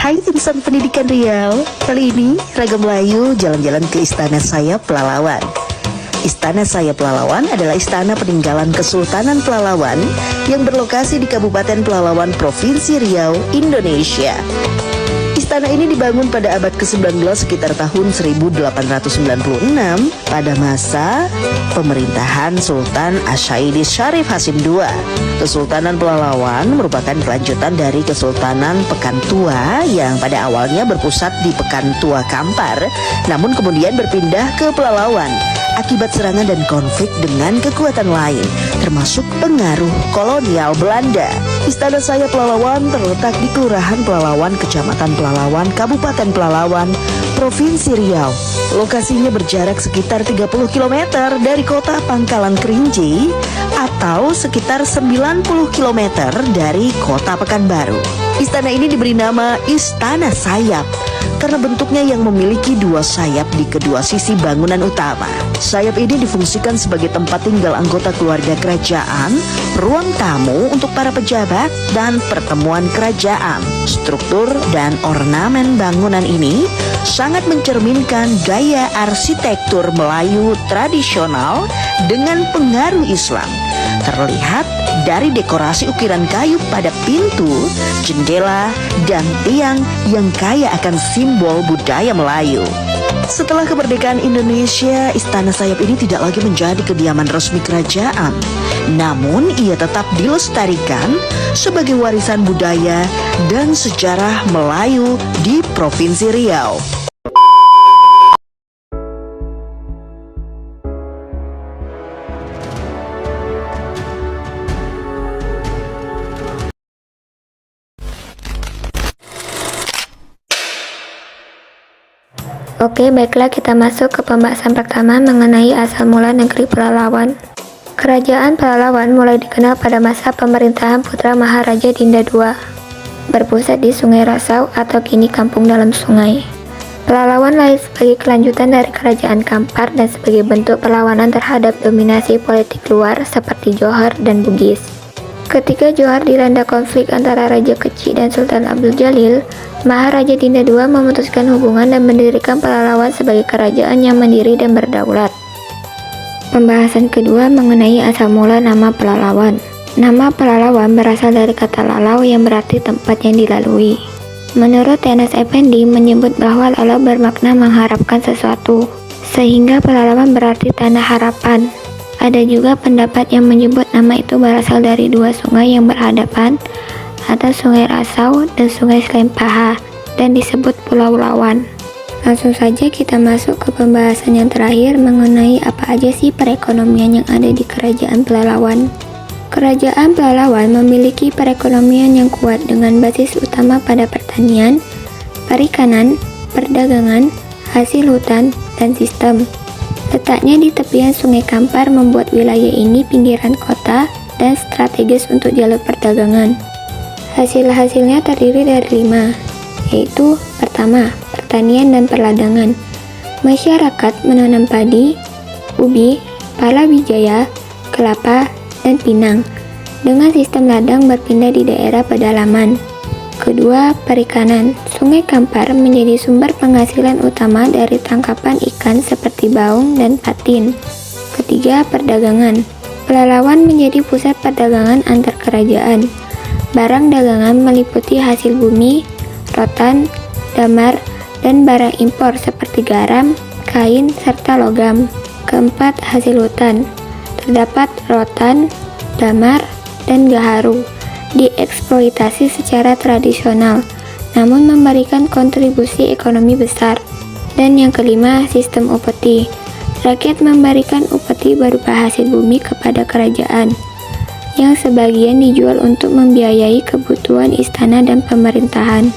Hai insan pendidikan Riau, kali ini Raga Melayu jalan-jalan ke Istana Sayap Pelalawan. Istana Sayap Pelalawan adalah istana peninggalan Kesultanan Pelalawan yang berlokasi di Kabupaten Pelalawan, Provinsi Riau, Indonesia. Istana ini dibangun pada abad ke-19 sekitar tahun 1896 pada masa pemerintahan Sultan Asyaidis Syarif Hasim II. Kesultanan Pelalawan merupakan kelanjutan dari Kesultanan Pekan Tua yang pada awalnya berpusat di Pekan Tua Kampar, namun kemudian berpindah ke Pelalawan akibat serangan dan konflik dengan kekuatan lain, termasuk pengaruh kolonial Belanda. Istana Sayap Pelalawan terletak di Kelurahan Pelalawan, Kecamatan Pelalawan, Kabupaten Pelalawan, Provinsi Riau. Lokasinya berjarak sekitar 30 km dari kota Pangkalan Kerinci atau sekitar 90 km dari kota Pekanbaru. Istana ini diberi nama Istana Sayap karena bentuknya yang memiliki dua sayap di kedua sisi bangunan utama. Sayap ini difungsikan sebagai tempat tinggal anggota keluarga kerajaan, ruang tamu untuk para pejabat, dan pertemuan kerajaan. Struktur dan ornamen bangunan ini sangat mencerminkan gaya arsitektur Melayu tradisional dengan pengaruh Islam. Terlihat dari dekorasi ukiran kayu pada pintu, jendela, dan tiang yang kaya akan simbol budaya Melayu. Setelah kemerdekaan Indonesia, Istana Sayap ini tidak lagi menjadi kediaman resmi kerajaan. Namun, ia tetap dilestarikan sebagai warisan budaya dan sejarah Melayu di Provinsi Riau. Oke, baiklah kita masuk ke pembahasan pertama mengenai asal mula negeri Pelalawan. Kerajaan Pelalawan mulai dikenal pada masa pemerintahan Putra Maharaja Dinda II, berpusat di Sungai Rasau atau kini Kampung Dalam Sungai. Pelalawan lahir sebagai kelanjutan dari Kerajaan Kampar dan sebagai bentuk perlawanan terhadap dominasi politik luar seperti Johor dan Bugis. Ketika Johor dilanda konflik antara Raja Kecik dan Sultan Abdul Jalil, Maharaja Dinda II memutuskan hubungan dan mendirikan Pelalawan sebagai kerajaan yang mandiri dan berdaulat. Pembahasan kedua mengenai asal mula nama Pelalawan. Nama Pelalawan berasal dari kata lalau yang berarti tempat yang dilalui. Menurut Tenas Effendi menyebut bahwa lalau bermakna mengharapkan sesuatu, sehingga Pelalawan berarti tanah harapan. Ada juga pendapat yang menyebut nama itu berasal dari dua sungai yang berhadapan, atau Sungai Rasau dan Sungai Slempaha, dan disebut Pulau Lawan. Langsung saja kita masuk ke pembahasan yang terakhir mengenai apa aja sih perekonomian yang ada di Kerajaan Pelalawan. Kerajaan Pelalawan memiliki perekonomian yang kuat dengan basis utama pada pertanian, perikanan, perdagangan, hasil hutan, dan sistem. Letaknya di tepian Sungai Kampar membuat wilayah ini pinggiran kota dan strategis untuk jalur perdagangan. Hasil-hasilnya terdiri dari 5, yaitu pertama, pertanian dan perladangan. Masyarakat menanam padi, ubi, palawija, kelapa, dan pinang dengan sistem ladang berpindah di daerah pedalaman. Kedua, perikanan. Sungai Kampar menjadi sumber penghasilan utama dari tangkapan ikan seperti baung dan patin. Ketiga, perdagangan. Pelalawan menjadi pusat perdagangan antar kerajaan. Barang dagangan meliputi hasil bumi, rotan, damar, dan barang impor seperti garam, kain, serta logam. Keempat, hasil hutan. Terdapat rotan, damar, dan gaharu. Dieksploitasi secara tradisional, namun memberikan kontribusi ekonomi besar. Dan yang kelima, sistem upeti. Rakyat memberikan upeti berupa hasil bumi kepada kerajaan, yang sebagian dijual untuk membiayai kebutuhan istana dan pemerintahan.